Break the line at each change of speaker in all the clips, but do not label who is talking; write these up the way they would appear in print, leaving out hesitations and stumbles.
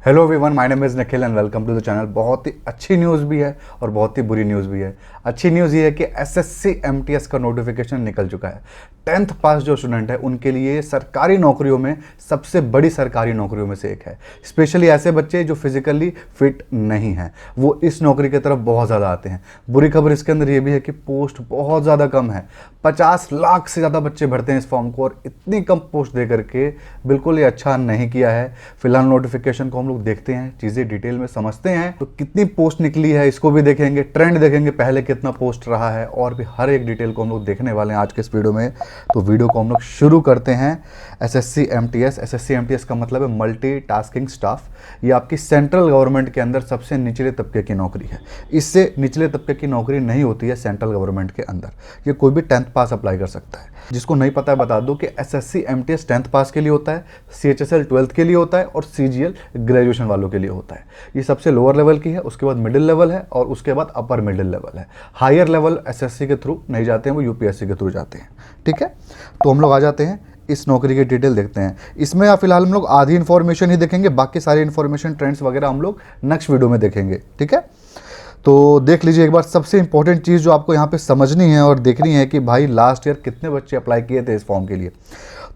Hello everyone, my name is Nikhil and welcome to the channel. बहुत ही अच्छी news भी है और बहुत ही बुरी न्यूज़ भी है। अच्छी न्यूज़ ये है कि एसएससी एमटीएस का नोटिफिकेशन निकल चुका है। 10th पास जो स्टूडेंट है उनके लिए सरकारी नौकरियों में सबसे बड़ी सरकारी नौकरियों में से एक है। स्पेशली ऐसे बच्चे जो फिजिकली फिट नहीं हैं, वो इस नौकरी की तरफ बहुत ज़्यादा आते हैं। बुरी खबर इसके अंदर ये भी है कि पोस्ट बहुत ज़्यादा कम है। 50 लाख से ज़्यादा बच्चे भरते हैं इस फॉर्म को और इतनी कम पोस्ट दे करके बिल्कुल ये अच्छा नहीं किया है। फिलहाल नोटिफिकेशन को हम लोग देखते हैं, चीज़ें डिटेल में समझते हैं। तो कितनी पोस्ट निकली है इसको भी देखेंगे, ट्रेंड देखेंगे, पहले कितना पोस्ट रहा है, और भी हर एक डिटेल को हम लोग देखने वाले हैं आज के इस वीडियो में। तो वीडियो को हम लोग शुरू करते हैं। एसएससी एमटीएस का मतलब है मल्टीटास्किंग स्टाफ। ये आपकी सेंट्रल गवर्नमेंट के अंदर सबसे निचले तबके की नौकरी है। इससे निचले तबके की नौकरी नहीं होती है सेंट्रल गवर्नमेंट के अंदर। ये कोई भी 10th पास अप्लाई कर सकता है। जिसको नहीं पता है बता दो कि एसएससी एमटीएस 10th पास के लिए होता है, सीएचएसएल 12th के लिए होता है और सीजीएल ग्रेजुएशन वालों के लिए होता है। ये सबसे लोअर लेवल की है, उसके बाद मिडिल लेवल है और उसके बाद अपर मिडिल लेवल है। हायर लेवल एसएससी के थ्रू नहीं जाते हैं, वो यूपीएससी के थ्रू जाते हैं। ठीक है, तो हम लोग आ जाते हैं इस नौकरी की डिटेल देखते हैं। इसमें फिलहाल हम लोग आधी इन्फॉर्मेशन ही देखेंगे, बाकी सारी इन्फॉर्मेशन ट्रेंड्स वगैरह हम लोग नेक्स्ट वीडियो में देखेंगे। ठीक है, तो देख लीजिए एक बार। सबसे इंपॉर्टेंट चीज़ जो आपको यहाँ पे समझनी है और देखनी है कि भाई लास्ट ईयर कितने बच्चे अप्लाई किए थे इस फॉर्म के लिए।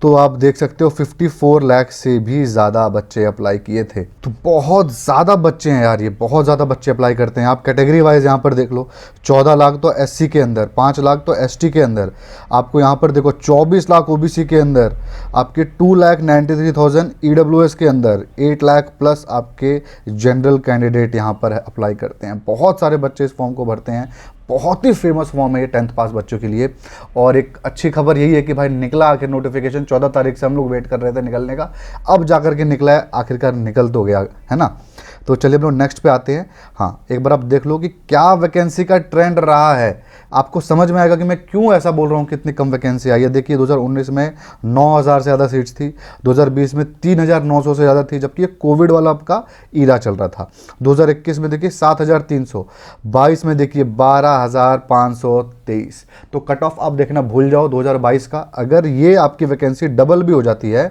तो आप देख सकते हो 54 लाख से भी ज़्यादा बच्चे अप्लाई किए थे। तो बहुत ज़्यादा बच्चे हैं यार, ये बहुत ज़्यादा बच्चे अप्लाई करते हैं। आप कैटेगरी वाइज यहाँ पर देख लो, 14 लाख तो एससी के अंदर, 5 लाख तो एसटी के अंदर, आपको यहाँ पर देखो 24 लाख ओबीसी के अंदर, आपके 2,93,000 ईडब्ल्यूएस के अंदर, 8 लाख प्लस आपके जनरल कैंडिडेट यहाँ पर अप्लाई करते हैं। बहुत सारे बच्चे इस फॉर्म को भरते हैं। बहुत ही फेमस फॉर्म है ये 10th पास बच्चों के लिए। और एक अच्छी खबर यही है कि भाई निकला आखिर नोटिफिकेशन। 14 तारीख से हम लोग वेट कर रहे थे निकलने का, अब जाकर के निकला है, आखिरकार निकल तो गया है ना। तो चलिए हम लोग नेक्स्ट पे आते हैं। हाँ, एक बार आप देख लो कि क्या वैकेंसी का ट्रेंड रहा है। आपको समझ में आएगा कि मैं क्यों ऐसा बोल रहा हूँ, कितनी कम वैकेंसी आई है। देखिए 2019 में 9,000 से ज़्यादा सीट्स थी, 2020 में 3,900 से ज़्यादा थी, जबकि ये कोविड वाला आपका ईरा चल रहा था। 2021 में देखिए 7,300, 22 में देखिए 12,523। तो कट ऑफ आप देखना भूल जाओ 2022 का। अगर ये आपकी वैकेंसी डबल भी हो जाती है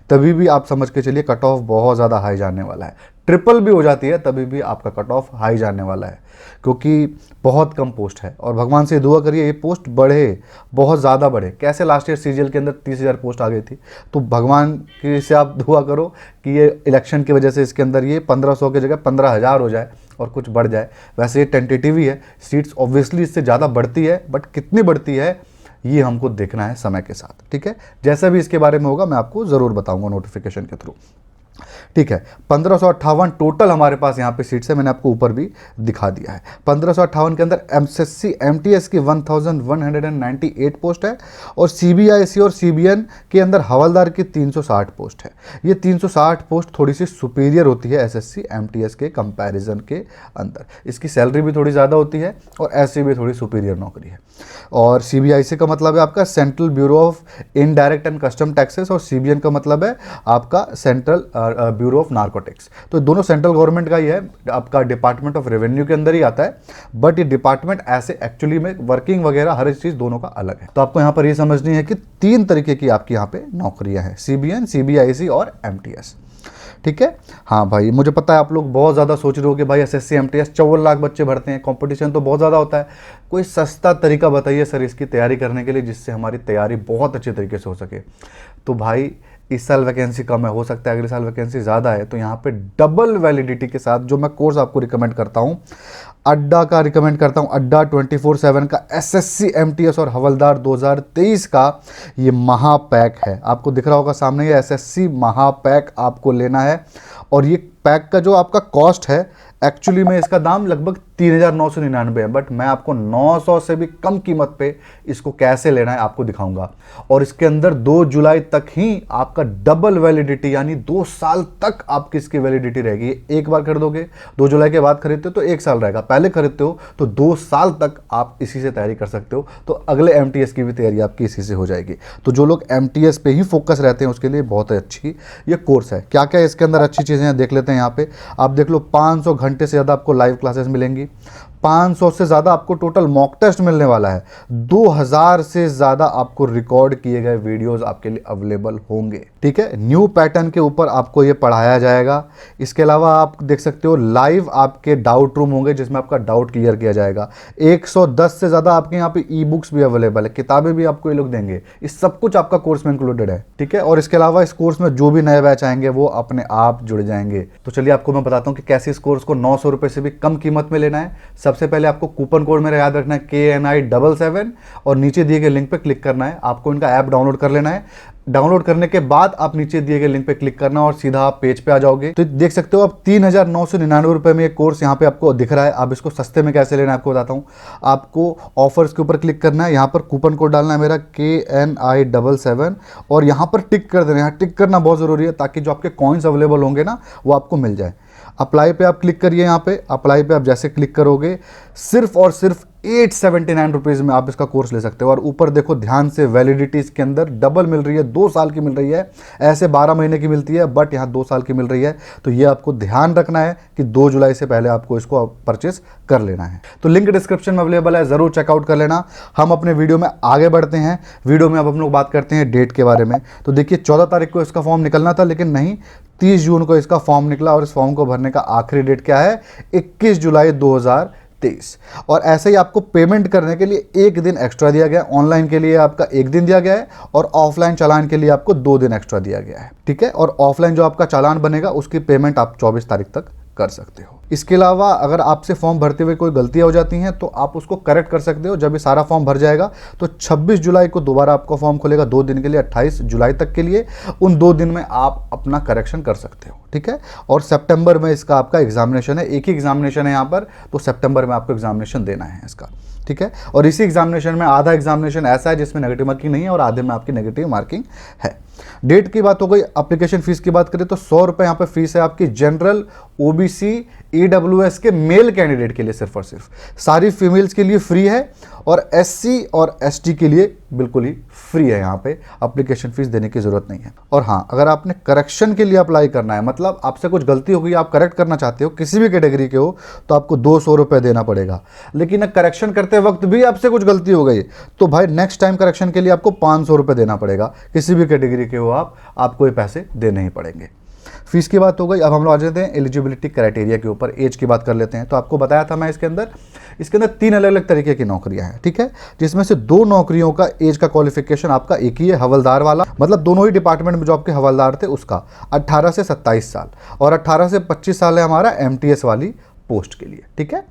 तभी भी आप समझ के चलिए कट ऑफ बहुत ज़्यादा हाई जाने वाला है। ट्रिपल भी हो जाती है तभी भी आपका कट ऑफ हाई जाने वाला है, क्योंकि बहुत कम पोस्ट है। और भगवान से दुआ करिए ये पोस्ट बढ़े, बहुत ज़्यादा बढ़े। कैसे लास्ट ईयर सीजीएल के अंदर 30,000 पोस्ट आ गई थी, तो भगवान की से आप दुआ करो कि ये इलेक्शन की वजह से इसके अंदर ये 1500 की जगह 15,000 हो जाए और कुछ बढ़ जाए। वैसे ये टेंटेटिव ही है, सीट्स ऑब्वियसली इससे ज़्यादा बढ़ती है, बट कितनी बढ़ती है ये हमको देखना है समय के साथ। ठीक है, जैसा भी इसके बारे में होगा मैं आपको ज़रूर बताऊंगा नोटिफिकेशन के थ्रू। ठीक है, 1558 टोटल हमारे पास यहाँ पे सीट्स है, मैंने आपको ऊपर भी दिखा दिया है। 1558 के अंदर एसएससी एमटीएस की 1198 पोस्ट है और सीबीआईसी और सीबीएन के अंदर हवलदार की 360 पोस्ट है। ये 360 पोस्ट थोड़ी सी सुपीरियर होती है एसएससी एमटीएस के कंपैरिजन के अंदर। इसकी सैलरी भी थोड़ी ज़्यादा होती है और ऐसी भी थोड़ी सुपीरियर नौकरी है। और सीबीआईसी का मतलब है आपका central bureau of indirect and custom taxes और सीबीएन का मतलब है आपका सेंट्रल ब्यूरो ऑफ नार्कोटिक्स। तो दोनों सेंट्रल गवर्नमेंट का ही है, आपका डिपार्टमेंट ऑफ रेवेन्यू के अंदर ही आता है, बट ये डिपार्टमेंट ऐसे एक्चुअली में वर्किंग वगैरह हर एक चीज़ दोनों का अलग है। तो आपको यहाँ पर ये समझनी है कि 3 तरीके की आपकी यहाँ पे नौकरियाँ हैं, सीबीएन, सीबीआईसी और एमटीएस। ठीक है, हाँ भाई, मुझे पता है आप लोग बहुत ज़्यादा सोच रहे हो कि भाई एसएससी एमटीएस 54 लाख बच्चे भरते हैं, कंपटीशन तो बहुत ज़्यादा होता है। कोई सस्ता तरीका बताइए सर इसकी तैयारी करने के लिए, जिससे हमारी तैयारी बहुत अच्छे तरीके से हो सके। तो भाई इस साल वैकेंसी कम है, हो सकता है अगले साल वैकेंसी ज़्यादा है, तो यहाँ पे डबल वैलिडिटी के साथ जो मैं कोर्स आपको रिकमेंड करता हूँ, अड्डा का रिकमेंड करता हूँ। अड्डा 24/7 का एसएससी एमटीएस और हवलदार 2023 का ये महापैक है। आपको दिख रहा होगा सामने, ये एसएससी महापैक आपको लेना है। और ये पैक का जो आपका कॉस्ट है, एक्चुअली में इसका दाम लगभग 3,999 है, बट मैं आपको 900 से भी कम कीमत पे इसको कैसे लेना है आपको दिखाऊंगा। और इसके अंदर 2 जुलाई तक ही आपका डबल वैलिडिटी, यानी 2 साल तक आपकी इसकी वैलिडिटी रहेगी। एक बार खरीदोगे, 2 जुलाई के बाद खरीदते हो तो 1 साल रहेगा, पहले खरीदते हो तो 2 साल तक आप इसी से तैयारी कर सकते हो। तो अगले एमटीएस की भी तैयारी आपकी इसी से हो जाएगी। तो जो लोग एमटीएस पे ही फोकस रहते हैं उसके लिए बहुत अच्छी ये कोर्स है। क्या क्या इसके अंदर अच्छी चीज़ें हैं देख लेते हैं। यहाँ पे आप देख लो 500 घंटे से ज़्यादा आपको लाइव क्लासेस मिलेंगी, 500 से ज़्यादा आपको टोटल मॉक टेस्ट मिलने वाला है, 2000 से ज़्यादा आपको रिकॉर्ड किए गए वीडियोस आपके लिए अवेलेबल होंगे। ठीक है, न्यू पैटर्न के ऊपर आपको ये पढ़ाया जाएगा। इसके अलावा आप देख सकते हो लाइव आपके डाउट रूम होंगे जिसमें आपका डाउट क्लियर किया जाएगा। 110 से ज़्यादा आपके यहाँ पे ई बुक्स भी अवेलेबल है, किताबें भी आपको ये लोग देंगे। इस सब कुछ आपका कोर्स में इंक्लूडेड है। ठीक है, और इसके अलावा इस कोर्स में जो भी नए बैच आएंगे वो अपने आप जुड़ जाएंगे। तो चलिए आपको मैं बताता हूँ कि कैसे इस कोर्स को 900 रुपये से भी कम कीमत में लेना है। सबसे पहले आपको कूपन कोड मेरा याद रखना है KNI77 और नीचे दिए गए लिंक पे क्लिक करना है। आपको इनका ऐप डाउनलोड कर लेना है। डाउनलोड करने के बाद आप नीचे दिए गए लिंक पे क्लिक करना और सीधा आप पेज पे आ जाओगे। तो देख सकते हो आप 3999 रुपए में ये कोर्स यहाँ पे आपको दिख रहा है। आप इसको सस्ते में कैसे लेना है आपको बताता हूँ। आपको ऑफर्स के ऊपर क्लिक करना है, यहाँ पर कूपन कोड डालना है मेरा KNI77 और यहाँ पर टिक कर देना है। यहाँ टिक करना बहुत ज़रूरी है ताकि जो आपके कॉइन्स अवेलेबल होंगे ना वो आपको मिल जाए। अप्लाई पे आप क्लिक करिए। यहाँ पे अप्लाई पे आप जैसे क्लिक करोगे सिर्फ और सिर्फ 879 रुपीज़ में आप इसका कोर्स ले सकते हो। और ऊपर देखो ध्यान से, वैलिडिटी इसके अंदर डबल मिल रही है, 2 साल की मिल रही है। ऐसे 12 महीने की मिलती है बट यहाँ 2 साल की मिल रही है। तो ये आपको ध्यान रखना है कि 2 जुलाई से पहले आपको इसको परचेस कर लेना है। तो लिंक डिस्क्रिप्शन में अवेलेबल है, ज़रूर चेकआउट कर लेना। हम अपने वीडियो में आगे बढ़ते हैं। वीडियो में अब हम लोग बात करते हैं डेट के बारे में। तो देखिए 14 तारीख को इसका फॉर्म निकलना था लेकिन नहीं, 30 जून को इसका फॉर्म निकला और इस फॉर्म को भरने का आखिरी डेट क्या है, 21 जुलाई 2023। और ऐसे ही आपको पेमेंट करने के लिए 1 दिन एक्स्ट्रा दिया गया। ऑनलाइन के लिए आपका 1 दिन दिया गया है और ऑफलाइन चालान के लिए आपको 2 दिन एक्स्ट्रा दिया गया है। ठीक है, और ऑफलाइन जो आपका चालान बनेगा उसकी पेमेंट आप 24 तारीख तक कर सकते हो। इसके अलावा अगर आपसे फॉर्म भरते हुए कोई गलतियां हो जाती हैं तो आप उसको करेक्ट कर सकते हो। जब ये सारा फॉर्म भर जाएगा तो 26 जुलाई को दोबारा आपका फॉर्म खुलेगा 2 दिन के लिए, 28 जुलाई तक के लिए। उन 2 दिन में आप अपना करेक्शन कर सकते हो। ठीक है, और सितंबर में इसका आपका एग्जामिनेशन है। एक ही एग्जामिनेशन है यहाँ पर, तो सितंबर में आपको एग्जामिनेशन देना है इसका। ठीक है, और इसी एग्जामिनेशन में आधा एग्जामिनेशन ऐसा है जिसमें नेगेटिव मार्किंग नहीं है और आधे में आपकी नेगेटिव मार्किंग है। डेट की बात हो गई। एप्लीकेशन फीस की बात करें तो 100 रुपये यहाँ पे फीस है आपकी जनरल, OBC, EWS के मेल कैंडिडेट के लिए सिर्फ और सिर्फ। सारी फीमेल्स के लिए फ्री है और SC और ST के लिए बिल्कुल ही फ्री है। यहाँ पे एप्लीकेशन फीस देने की जरूरत नहीं है। और हाँ, अगर आपने करेक्शन के लिए अप्लाई करना है, मतलब आपसे कुछ गलती हो गई, आप करेक्ट करना चाहते हो, किसी भी कैटेगरी के हो, तो आपको 200 रुपये देना पड़ेगा। लेकिन करेक्शन करते वक्त भी आपसे कुछ गलती हो गई तो भाई नेक्स्ट टाइम करेक्शन के लिए आपको 500 रुपये देना पड़ेगा। किसी भी कैटेगरी के हो आपको ये पैसे देने ही पड़ेंगे। फीस की बात हो गई। अब हम लोग आ जाते हैं एलिजिबिलिटी क्राइटेरिया के ऊपर, एज की बात कर लेते हैं। तो आपको बताया था मैं इसके अंदर 3 अलग अलग तरीके की नौकरियां हैं। ठीक है, जिसमें से 2 नौकरियों का एज का क्वालिफिकेशन आपका एक ही है, हवलदार वाला, मतलब दोनों ही डिपार्टमेंट में जो आपके हवलदार थे उसका 18 से 27 साल और 18 से 25 साल है हमारा MTS वाली पोस्ट के लिए। ठीक है,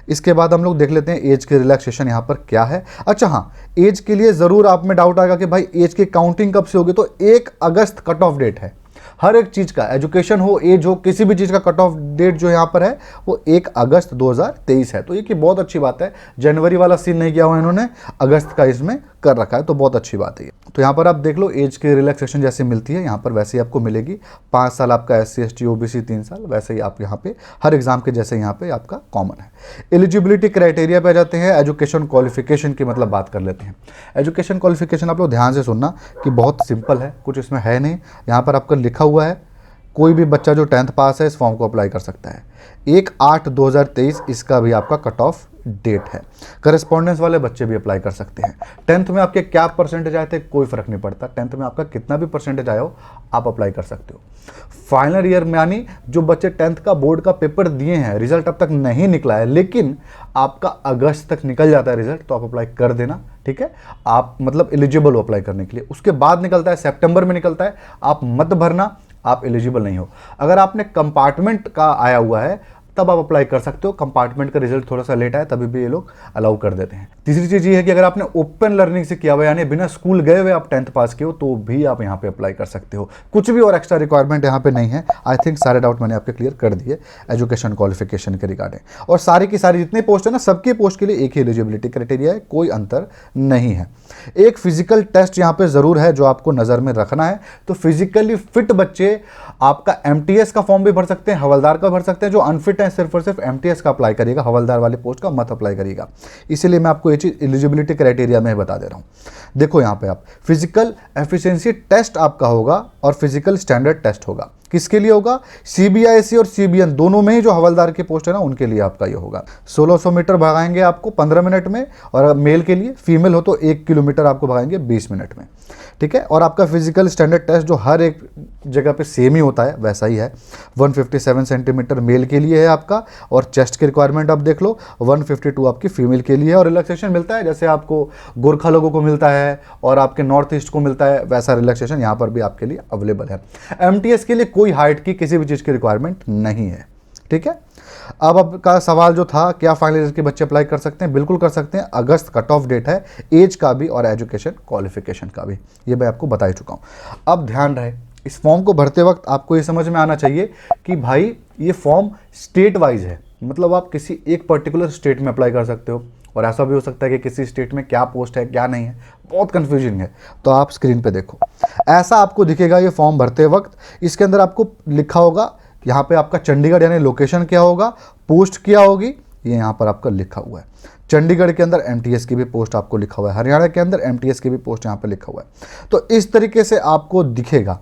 इसके बाद हम लोग देख लेते हैं एज के रिलैक्सेशन यहाँ पर क्या है। अच्छा हाँ, एज के लिए ज़रूर आप में डाउट आएगा कि भाई एज की काउंटिंग कब से होगी। तो 1 अगस्त कट ऑफ डेट है हर एक चीज़ का, एजुकेशन हो, एज हो, किसी भी चीज़ का कट ऑफ डेट जो यहाँ पर है वो 1 अगस्त 2023 है। तो ये कि बहुत अच्छी बात है, जनवरी वाला सीन नहीं किया हुआ इन्होंने, अगस्त का इसमें कर रखा है, तो बहुत अच्छी बात है। तो यहाँ पर आप देख लो एज की रिलैक्सेशन जैसे मिलती है यहाँ पर वैसे ही आपको मिलेगी। 5 साल आपका SC ST OBC 3 साल, वैसे ही आप यहाँ पे हर एग्जाम के जैसे यहाँ पे आपका कॉमन है। एलिजिबिलिटी क्राइटेरिया पे आ जाते हैं। एजुकेशन क्वालिफिकेशन की मतलब बात कर लेते हैं। एजुकेशन क्वालिफिकेशन आप लोग ध्यान से सुनना कि बहुत सिंपल है, कुछ इसमें है नहीं। यहाँ पर आपका लिखा हुआ है कोई भी बच्चा जो 10th पास है इस फॉर्म को अप्लाई कर सकता है। 1/8/2023 इसका भी आपका कट ऑफ डेट है। करस्पॉन्डेंस वाले बच्चे भी अप्लाई कर सकते हैं। 10th में आपके क्या परसेंटेज आए थे कोई फर्क नहीं पड़ता, 10th में आपका कितना भी परसेंटेज आया हो आप अप्लाई कर सकते हो। फाइनल ईयर में यानी जो बच्चे 10th का बोर्ड का पेपर दिए हैं, रिजल्ट अब तक नहीं निकला है लेकिन आपका अगस्त तक निकल जाता है रिजल्ट, तो आप अप्लाई कर देना। ठीक है, आप मतलब एलिजिबल हो अप्लाई करने के लिए। उसके बाद निकलता है, सितंबर में निकलता है, आप मत भरना, आप एलिजिबल नहीं हो। अगर आपने कंपार्टमेंट का आया हुआ है तब आप अप्लाई कर सकते हो। कंपार्टमेंट का रिजल्ट थोड़ा सा लेट आया तभी भी ये लोग अलाउ कर देते हैं। तीसरी चीज़ ये है कि अगर आपने ओपन लर्निंग से किया हुआ यानी बिना स्कूल गए हुए आप 10th पास किए हो तो भी आप यहाँ पे अप्लाई कर सकते हो। कुछ भी और एक्स्ट्रा रिक्वायरमेंट यहाँ पे नहीं है। आई थिंक सारे डाउट मैंने आपके क्लियर कर दिए एजुकेशन क्वालिफिकेशन के रिगार्डिंग। और सारी की सारी जितनी पोस्ट है ना, सबकी पोस्ट के लिए एक ही एलिजिबिलिटी क्राइटेरिया है, कोई अंतर नहीं है। एक फिजिकल टेस्ट यहाँ पे ज़रूर है जो आपको नज़र में रखना है। तो फिजिकली फिट बच्चे आपका MTS का फॉर्म भी भर सकते हैं, हवलदार का भर सकते हैं। जो अनफिट है सिर्फ और सिर्फ MTS का अप्लाई करिएगा, हवलदार वाले पोस्ट का मत अप्लाई करिएगा। इसीलिए मैं आपको ये चीज़ एलिजिबिलिटी क्राइटेरिया में बता दे रहा हूँ। देखो यहाँ पे आप फिजिकल एफिशिएंसी टेस्ट आपका होगा और फिजिकल स्टैंडर्ड टेस्ट होगा। किसके लिए होगा? सीबीआईसी और सीबीएन दोनों में ही जो हवलदार की पोस्ट है ना, उनके लिए आपका ये होगा। 1600 मीटर भगाएंगे आपको 15 मिनट में, और मेल के लिए, फीमेल हो तो 1 किलोमीटर आपको भगाएंगे 20 मिनट में, ठीक है। और आपका फिजिकल स्टैंडर्ड टेस्ट जो हर एक जगह पे सेम ही होता है वैसा ही है। 157 सेंटीमीटर मेल के लिए है आपका, और चेस्ट की रिक्वायरमेंट आप देख लो 152 आपकी फीमेल के लिए है। और रिलैक्सेशन मिलता है जैसे आपको गोरखा लोगों को मिलता है और आपके नॉर्थ ईस्ट को मिलता है, वैसा रिलैक्सेशन यहाँ पर भी आपके लिए अवेलेबल है। एमटीएस के लिए कोई हाइट की किसी भी चीज़ की रिक्वायरमेंट नहीं है, ठीक है। अब आपका सवाल जो था, क्या फाइनल ईयर के बच्चे अप्लाई कर सकते हैं? बिल्कुल कर सकते हैं। अगस्त कट ऑफ डेट है, एज का भी और एजुकेशन क्वालिफिकेशन का भी, ये मैं आपको बता ही चुका हूँ। अब ध्यान रहे, इस फॉर्म को भरते वक्त आपको ये समझ में आना चाहिए कि भाई ये फॉर्म स्टेट वाइज है, मतलब आप किसी एक पर्टिकुलर स्टेट में अप्लाई कर सकते हो, और ऐसा भी हो सकता है कि किसी स्टेट में क्या पोस्ट है क्या नहीं है, बहुत कन्फ्यूजिंग है। तो आप स्क्रीन पे देखो, ऐसा आपको दिखेगा ये फॉर्म भरते वक्त। इसके अंदर आपको लिखा होगा यहाँ पे आपका चंडीगढ़ यानी लोकेशन क्या होगा, पोस्ट क्या होगी, ये यहाँ पर आपका लिखा हुआ है। चंडीगढ़ के अंदर एमटीएस की भी पोस्ट आपको लिखा हुआ है, हरियाणा के अंदर एमटीएस की भी पोस्ट यहाँ पे लिखा हुआ है। तो इस तरीके से आपको दिखेगा।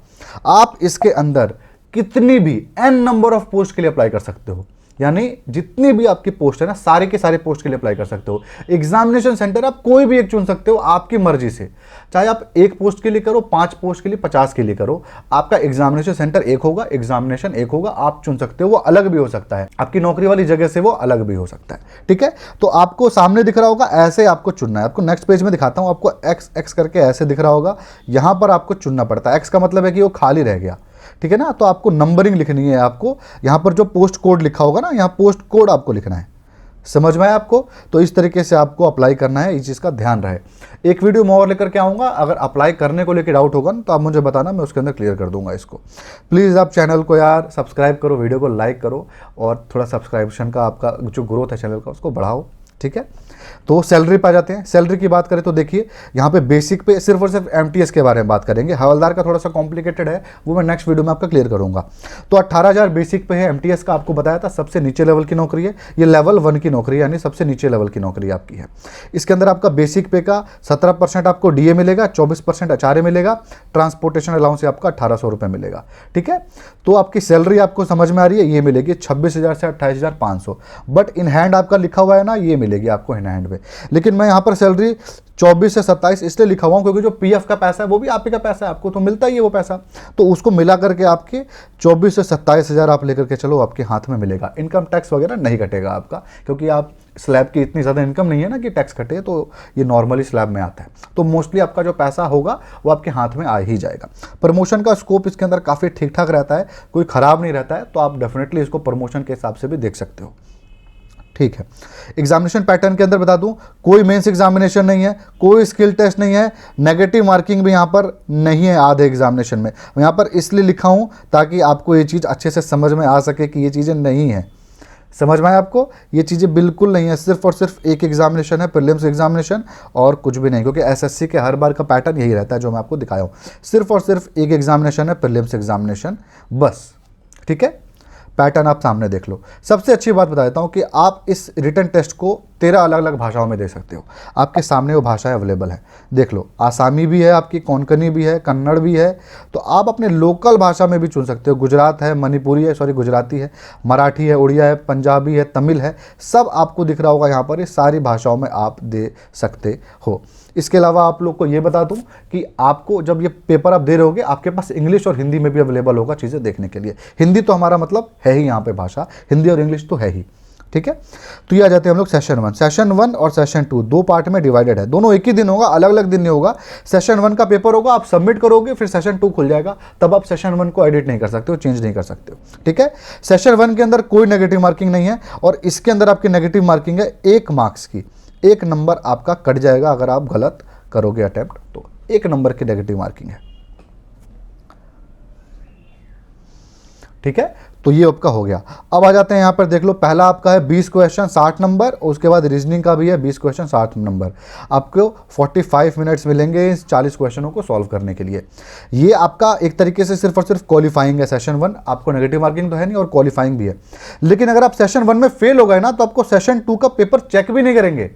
आप इसके अंदर कितनी भी n नंबर ऑफ पोस्ट के लिए अप्लाई कर सकते हो, यानी जितनी भी आपकी पोस्ट है ना, सारे के सारे पोस्ट के लिए अप्लाई कर सकते हो। एग्जामिनेशन सेंटर आप कोई भी एक चुन सकते हो आपकी मर्जी से, चाहे आप एक पोस्ट के लिए करो, 5 पोस्ट के लिए, 50 के लिए करो, आपका एग्जामिनेशन सेंटर एक होगा, एग्जामिनेशन एक होगा, आप चुन सकते हो। वो अलग भी हो सकता है, आपकी नौकरी वाली जगह से वो अलग भी हो सकता है, ठीक है। तो आपको सामने दिख रहा होगा, ऐसे आपको चुनना है। आपको नेक्स्ट पेज में दिखाता हूँ, आपको एक्स एक्स करके ऐसे दिख रहा होगा, यहाँ पर आपको चुनना पड़ता है। एक्स का मतलब है कि वो खाली रह गया, ठीक है ना। तो आपको नंबरिंग लिखनी है, आपको यहाँ पर जो पोस्ट कोड लिखा होगा ना, यहाँ पोस्ट कोड आपको लिखना है। समझ में आया आपको? तो इस तरीके से आपको अप्लाई करना है, इस चीज़ का ध्यान रहे। एक वीडियो मैं और लेकर के आऊँगा, अगर अप्लाई करने को लेकर डाउट होगा ना तो आप मुझे बताना, मैं उसके अंदर क्लियर कर दूंगा इसको। प्लीज़ आप चैनल को यार सब्सक्राइब करो, वीडियो को लाइक करो, और थोड़ा सब्सक्रिप्शन का आपका जो ग्रोथ है चैनल का उसको बढ़ाओ, ठीक है। तो सैलरी पे आ जाते हैं। सैलरी की बात करें तो देखिए, यहाँ पे बेसिक पे सिर्फ और सिर्फ एमटीएस के बारे में बात करेंगे। हवलदार का थोड़ा सा कॉम्प्लिकेटेड है, वो मैं नेक्स्ट वीडियो में आपका क्लियर करूंगा। तो 18,000 बेसिक पे है। एमटीएस का आपको बताया था सबसे नीचे लेवल की नौकरी है, ये लेवल 1 की नौकरी है, यानी सबसे नीचे लेवल की नौकरी आपकी है। इसके अंदर आपका बेसिक पे का 17% आपको डीए मिलेगा, 24% एचआरए मिलेगा, ट्रांसपोर्टेशन अलाउंस से आपका 1800 रुपये मिलेगा, ठीक है। तो आपकी सैलरी आपको समझ में आ रही है, ये मिलेगी 26,000 से 28,500, बट इन हैंड आपका लिखा हुआ है ना, ये मिलेगी आपको इन हैंड में। लेकिन मैं यहाँ पर सैलरी 24 से 27 इसलिए लिखा हुआ हूँ क्योंकि जो पीएफ का पैसा है वो भी आप ही का पैसा है, आपको तो मिलता ही है वो पैसा, तो उसको मिला करके आपके 24 से 27,000 आप लेकर के चलो, आपके हाथ में मिलेगा। इनकम टैक्स वगैरह नहीं कटेगा आपका, क्योंकि आप स्लैब की इतनी ज़्यादा इनकम नहीं है ना कि टैक्स कटे, तो ये नॉर्मली स्लैब में आता है। तो मोस्टली आपका जो पैसा होगा वो आपके हाथ में आ ही जाएगा। प्रमोशन का स्कोप इसके अंदर काफ़ी ठीक ठाक रहता है, कोई ख़राब नहीं रहता है, तो आप डेफिनेटली इसको प्रमोशन के हिसाब से भी देख सकते हो, ठीक है। एग्जामिनेशन पैटर्न के अंदर बता दूं, कोई मेंस एग्जामिनेशन नहीं है, कोई स्किल टेस्ट नहीं है, नेगेटिव मार्किंग भी यहां पर नहीं है आधे एग्जामिनेशन में। यहां पर इसलिए लिखा हूं ताकि आपको ये चीज़ अच्छे से समझ में आ सके कि ये चीज़ें नहीं है। समझ में आया आपको? ये चीज़ें बिल्कुल नहीं है, सिर्फ और सिर्फ एक एग्जामिनेशन है, प्रीलिम्स एग्जामिनेशन, और कुछ भी नहीं, क्योंकि एसएससी के हर बार का पैटर्न यही रहता है जो मैं आपको दिखाया हूँ। सिर्फ और सिर्फ एक एग्जामिनेशन है, प्रीलिम्स एग्जामिनेशन, बस, ठीक है। पैटर्न आप सामने देख लो। सबसे अच्छी बात बता देता हूँ कि आप इस रिटन टेस्ट को 13 अलग अलग भाषाओं में दे सकते हो, आपके सामने वो भाषाएं अवेलेबल है, देख लो। आसामी भी है आपकी, कोंकणी भी है, कन्नड़ भी है, तो आप अपने लोकल भाषा में भी चुन सकते हो। गुजरात है, मणिपुरी है, सॉरी गुजराती है, मराठी है, उड़िया है, पंजाबी है, तमिल है, सब आपको दिख रहा होगा यहाँ पर, ये सारी भाषाओं में आप दे सकते हो। इसके अलावा आप लोग को ये बता दूं कि आपको जब ये पेपर आप दे रहे होगे, आपके पास इंग्लिश और हिंदी में भी अवेलेबल होगा चीज़ें देखने के लिए। हिंदी तो हमारा मतलब है ही यहाँ पे भाषा, हिंदी और इंग्लिश तो है ही, ठीक है। तो ये आ जाते हैं हम लोग सेशन 1। सेशन 1 और सेशन 2 दो पार्ट में डिवाइडेड है, दोनों एक ही दिन होगा, अलग अलग दिन नहीं होगा। सेशन 1 का पेपर होगा, आप सबमिट करोगे, फिर सेशन 2 खुल जाएगा, तब आप सेशन 1 को एडिट नहीं कर सकते हो, चेंज नहीं कर सकते हो, ठीक है। सेशन 1 के अंदर कोई नेगेटिव मार्किंग नहीं है, और इसके अंदर आपकी नेगेटिव मार्किंग है 1 मार्क्स की, 1 नंबर आपका कट जाएगा अगर आप गलत करोगे अटेम्प्ट, तो 1 नंबर की नेगेटिव मार्किंग है, ठीक है। तो ये आपका हो गया। अब आ जाते हैं यहाँ पर, देख लो, पहला आपका है 20 क्वेश्चन 60 नंबर, और उसके बाद रीजनिंग का भी है 20 क्वेश्चन 60 नंबर। आपको 45 मिनट्स मिलेंगे इस 40 क्वेश्चनों को सॉल्व करने के लिए। ये आपका एक तरीके से सिर्फ और सिर्फ क्वालिफाइंग है सेशन 1, आपको नेगेटिव मार्किंग तो है नहीं और क्वालिफाइंग भी है। लेकिन अगर आप सेशन 1 में फेल हो गए ना, तो आपको सेशन 2 का पेपर चेक भी नहीं करेंगे,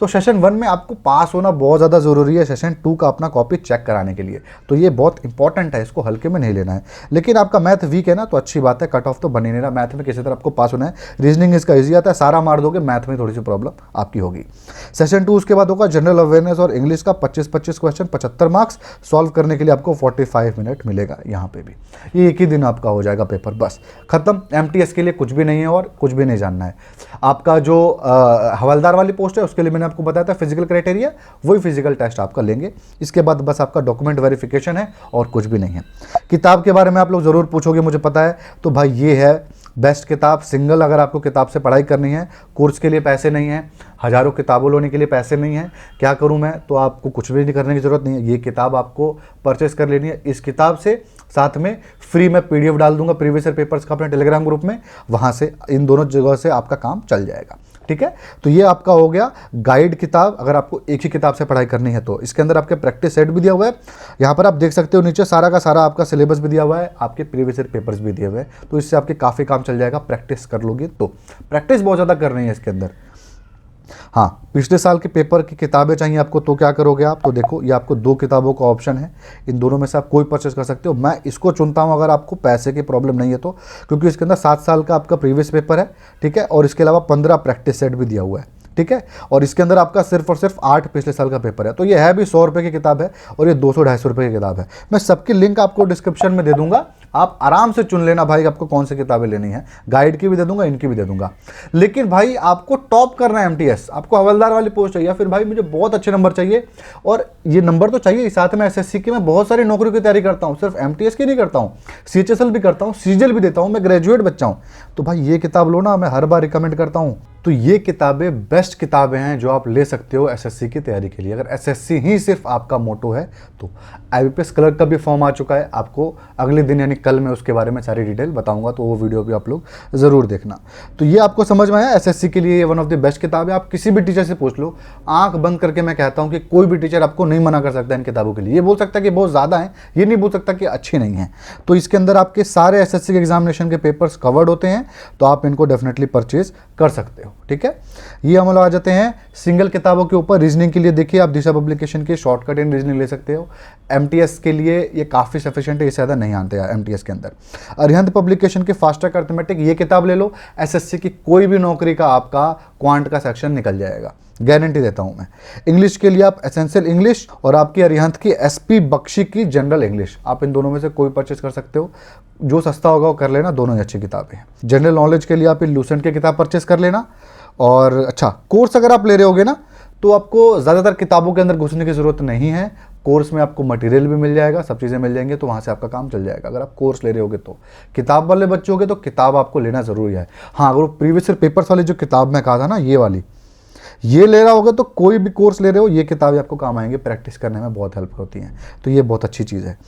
तो सेशन 1 में आपको पास होना बहुत ज़्यादा ज़रूरी है सेशन 2 का अपना कॉपी चेक कराने के लिए। तो ये बहुत इंपॉर्टेंट है, इसको हल्के में नहीं लेना है। लेकिन आपका मैथ वीक है ना, तो अच्छी बात है, कट ऑफ तो बनी नहीं रहा, मैथ में किसी तरह आपको पास होना है। रीजनिंग इसका ईजी आता है, सारा मार दोगे, मैथ में थोड़ी सी प्रॉब्लम आपकी होगी। सेशन 2 उसके बाद होगा जनरल अवेयरनेस और इंग्लिश का 25-25 क्वेश्चन, 75 मार्क्स। सॉल्व करने के लिए आपको 45 मिनट मिलेगा यहाँ पे भी। ये एक ही दिन आपका हो जाएगा पेपर, बस खत्म। एमटीएस के लिए कुछ भी नहीं है और कुछ भी नहीं जानना है। आपका जो हवलदार वाली पोस्ट है उसके लिए मैंने आपको बताया था फिजिकल क्राइटेरिया, वही फिजिकल टेस्ट आपका लेंगे। इसके बाद बस आपका डॉक्यूमेंट वेरिफिकेशन है और कुछ भी नहीं है। किताब के बारे में आप लोग ज़रूर पूछोगे, मुझे पता है। तो भाई ये है बेस्ट किताब सिंगल, अगर आपको किताब से पढ़ाई करनी है। कोर्स के लिए पैसे नहीं है, हज़ारों किताबों लेने के लिए पैसे नहीं है। क्या करूं मैं, तो आपको कुछ भी नहीं करने की ज़रूरत नहीं है। ये किताब आपको परचेस कर लेनी है। इस किताब से साथ में फ्री में पीडीएफ डाल दूंगा प्रीवियस ईयर पेपर्स का अपने टेलीग्राम ग्रुप में, वहाँ से इन दोनों जगह से आपका काम चल जाएगा। ठीक है, तो ये आपका हो गया गाइड किताब, अगर आपको एक ही किताब से पढ़ाई करनी है तो। इसके अंदर आपके प्रैक्टिस सेट भी दिया हुआ है, यहाँ पर आप देख सकते हो नीचे सारा का सारा आपका सिलेबस भी दिया हुआ है, आपके प्रीवियस ईयर पेपर्स भी दिए हुए हैं। तो इससे आपके काफ़ी काम चल जाएगा, प्रैक्टिस कर लोगे तो। प्रैक्टिस बहुत ज़्यादा करनी है इसके अंदर। हाँ, पिछले साल के पेपर की किताबें चाहिए आपको तो क्या करोगे आप, तो देखो ये आपको 2 किताबों का ऑप्शन है, इन दोनों में से आप कोई परचेस कर सकते हो। मैं इसको चुनता हूँ अगर आपको पैसे की प्रॉब्लम नहीं है तो, क्योंकि इसके अंदर 7 साल का आपका प्रीवियस पेपर है। ठीक है, और इसके अलावा 15 प्रैक्टिस सेट भी दिया हुआ है। ठीक है, और इसके अंदर आपका सिर्फ और सिर्फ 8 पिछले साल का पेपर है। तो ये है भी 100 रुपये की किताब है और ये 200-250 रुपये की किताब है। मैं सबकी लिंक आपको डिस्क्रिप्शन में दे दूंगा, आप आराम से चुन लेना भाई आपको कौन सी किताबें लेनी है। गाइड की भी दे दूंगा, इनकी भी दे दूंगा। लेकिन भाई आपको टॉप करना है एमटीएस, आपको हवलदार वाली पोस्ट चाहिए, या फिर भाई मुझे बहुत अच्छे नंबर चाहिए, और ये नंबर तो चाहिए, साथ में एसएससी की मैं बहुत सारी नौकरियों की तैयारी करता हूँ, सिर्फ एमटीएस की नहीं करता हूँ, सीएचएसएल भी करता हूँ, सीजीएल भी देता हूँ, मैं ग्रेजुएट बच्चा हूँ। तो भाई ये किताब लो ना, मैं हर बार रिकमेंड करता हूँ। तो ये किताबें बेस्ट किताबें हैं जो आप ले सकते हो एसएससी की तैयारी के लिए। अगर एसएससी ही सिर्फ आपका मोटो है तो। आईबीपीएस क्लर्क का भी फॉर्म आ चुका है, आपको अगले दिन यानी कल मैं उसके बारे में सारी डिटेल बताऊंगा, तो वो वीडियो भी आप लोग ज़रूर देखना। तो ये आपको समझ में आया, एसएससी के लिए ये वन ऑफ द बेस्ट किताब है। आप किसी भी टीचर से पूछ लो, आंख बंद करके मैं कहता हूँ कि कोई भी टीचर आपको नहीं मना कर सकता इन किताबों के लिए। ये बोल सकता है कि बहुत ज़्यादा है, ये नहीं बोल सकता कि अच्छी नहीं है। तो इसके अंदर आपके सारे एसएससी के एग्जामिनेशन के पेपर्स कवर्ड होते हैं, तो आप इनको डेफिनेटली परचेज कर सकते हो। ठीक है, ये हम लोग आ जाते हैं सिंगल किताबों के ऊपर। रीजनिंग के लिए देखिए आप दिशा पब्लिकेशन की शॉर्टकट इन रीजनिंग ले सकते हो। एमटीएस के लिए ये काफ़ी सफिशिएंट है, इससे ज़्यादा नहीं आते हैं एमटीएस के अंदर। अरिहंत पब्लिकेशन की फास्ट ट्रैक अर्थमेटिक, ये किताब ले लो, एसएससी की कोई भी नौकरी का आपका क्वांट का सेक्शन निकल जाएगा, गारंटी देता हूं मैं। इंग्लिश के लिए आप एसेंशियल इंग्लिश और आपकी अरिहंत की एसपी बख्शी की जनरल इंग्लिश, आप इन दोनों में से कोई परचेज कर सकते हो। जो सस्ता होगा वो कर लेना, दोनों ही अच्छी किताबें हैं। जनरल नॉलेज के लिए आप लूसेंट की किताब परचेज कर लेना। और अच्छा, कोर्स अगर आप ले रहे होगे ना, तो आपको ज़्यादातर किताबों के अंदर घुसने की ज़रूरत नहीं है। कोर्स में आपको मटेरियल भी मिल जाएगा, सब चीज़ें मिल जाएंगी, तो वहाँ से आपका काम चल जाएगा। अगर आप कोर्स ले रहे होगे तो। किताब वाले बच्चे होगे तो किताब आपको लेना ज़रूरी है। हाँ, अगर वो प्रीवियस ईयर पेपर्स वाली जो किताब मैं कहा था ना, ये वाली, ये ले रहा होगा तो कोई भी कोर्स ले रहे हो, ये किताबें आपको काम आएंगे, प्रैक्टिस करने में बहुत हेल्प होती हैं। तो ये बहुत अच्छी चीज़ है।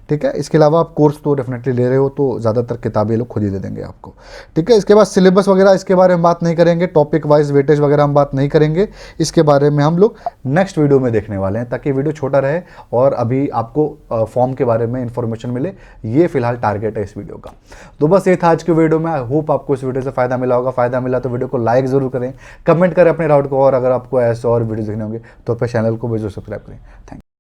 ठीक है, इसके अलावा आप कोर्स तो डेफिनेटली ले रहे हो तो ज़्यादातर किताबें लोग खुद ही दे देंगे आपको। ठीक है, इसके बाद सिलेबस वगैरह इसके बारे में बात नहीं करेंगे, टॉपिक वाइज वेटेज वगैरह हम बात नहीं करेंगे, इसके बारे में हम लोग नेक्स्ट वीडियो में देखने वाले हैं, ताकि वीडियो छोटा रहे और अभी आपको फॉर्म के बारे में इंफॉर्मेशन मिले। ये फिलहाल टारगेट है इस वीडियो का। तो बस ये था आज की वीडियो में। आई होप आपको इस वीडियो से फ़ायदा मिला होगा। फ़ायदा मिला तो वीडियो को लाइक ज़रूर करें, कमेंट करें अपने डाउट को, और अगर आपको ऐसे और वीडियो देखने होंगे तो अपने चैनल को भी जरूर सब्सक्राइब करें। Thank you.